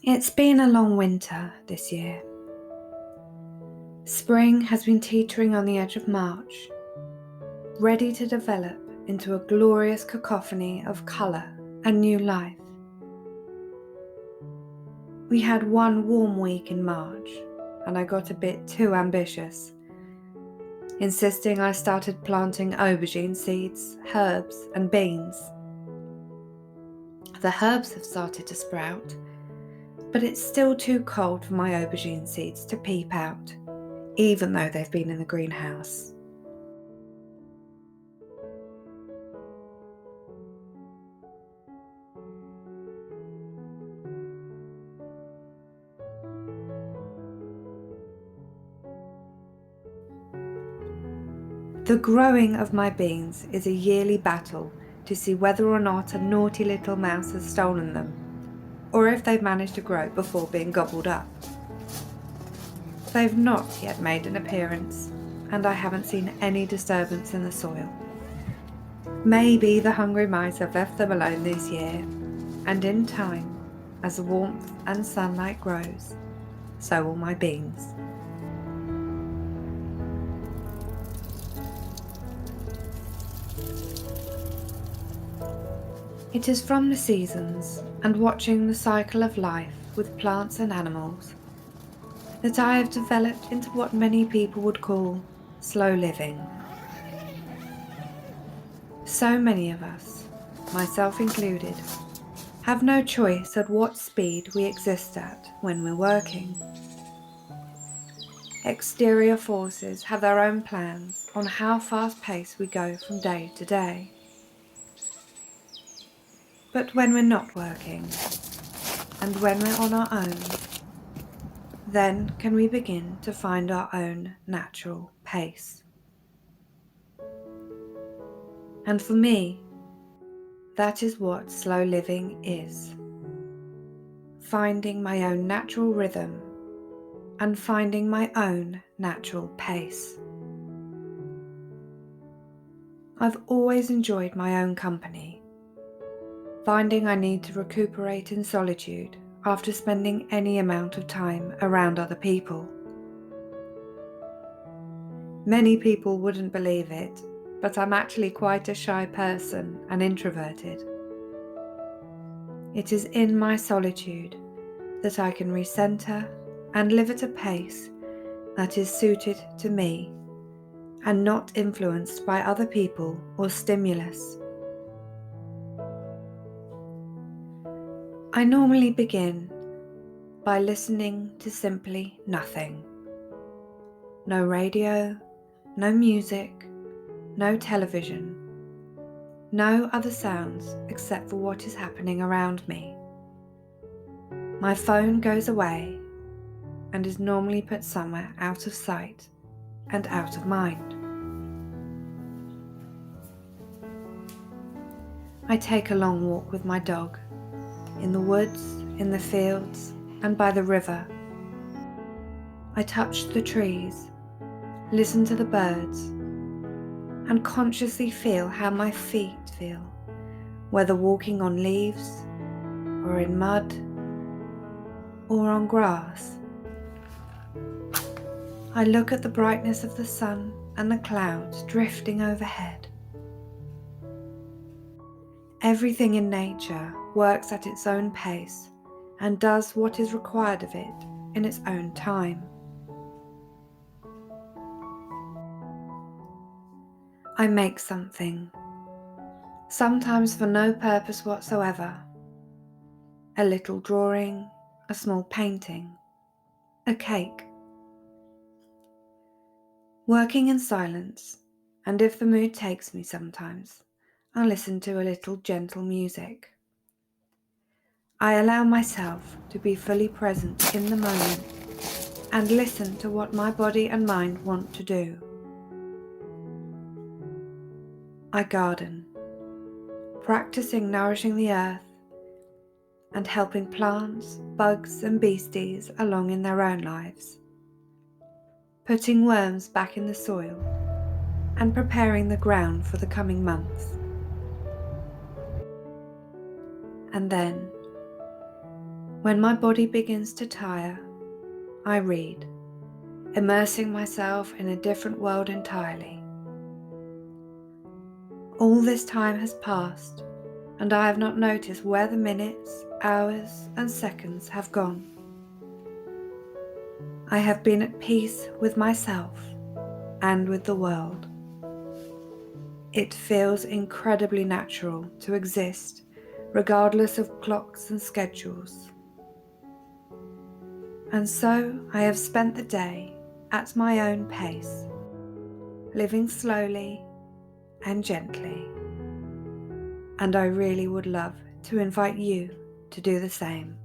It's been a long winter this year. Spring has been teetering on the edge of March, ready to develop into a glorious cacophony of colour and new life. We had one warm week in March, and I got a bit too ambitious, insisting I started planting aubergine seeds, herbs and beans. The herbs have started to sprout, but it's still too cold for my aubergine seeds to peep out, even though they've been in the greenhouse. The growing of my beans is a yearly battle to see whether or not a naughty little mouse has stolen them, or if they've managed to grow before being gobbled up. They've not yet made an appearance, and I haven't seen any disturbance in the soil. Maybe the hungry mice have left them alone this year, and in time, as the warmth and sunlight grows, so will my beans. It is from the seasons and watching the cycle of life with plants and animals that I have developed into what many people would call slow living. So many of us, myself included, have no choice at what speed we exist at when we're working. Exterior forces have their own plans on how fast-paced we go from day to day. But when we're not working, and when we're on our own, then can we begin to find our own natural pace. And for me, that is what slow living is. Finding my own natural rhythm and finding my own natural pace. I've always enjoyed my own company, finding I need to recuperate in solitude after spending any amount of time around other people. Many people wouldn't believe it, but I'm actually quite a shy person and introverted. It is in my solitude that I can recenter and live at a pace that is suited to me and not influenced by other people or stimulus. I normally begin by listening to simply nothing. No radio, no music, no television, no other sounds except for what is happening around me. My phone goes away and is normally put somewhere out of sight and out of mind. I take a long walk with my dog, in the woods, in the fields, and by the river. I touch the trees, listen to the birds, and consciously feel how my feet feel, whether walking on leaves, or in mud, or on grass. I look at the brightness of the sun and the clouds drifting overhead. Everything in nature works at its own pace and does what is required of it in its own time. I make something, sometimes for no purpose whatsoever. A little drawing, a small painting, a cake. Working in silence, and if the mood takes me sometimes, I listen to a little gentle music. I allow myself to be fully present in the moment and listen to what my body and mind want to do. I garden, practicing nourishing the earth and helping plants, bugs and beasties along in their own lives, putting worms back in the soil and preparing the ground for the coming months. And then, When my body begins to tire, I read, immersing myself in a different world entirely. All this time has passed, and I have not noticed where the minutes, hours, and seconds have gone. I have been at peace with myself and with the world. It feels incredibly natural to exist regardless of clocks and schedules. And so I have spent the day at my own pace, living slowly and gently. And I really would love to invite you to do the same.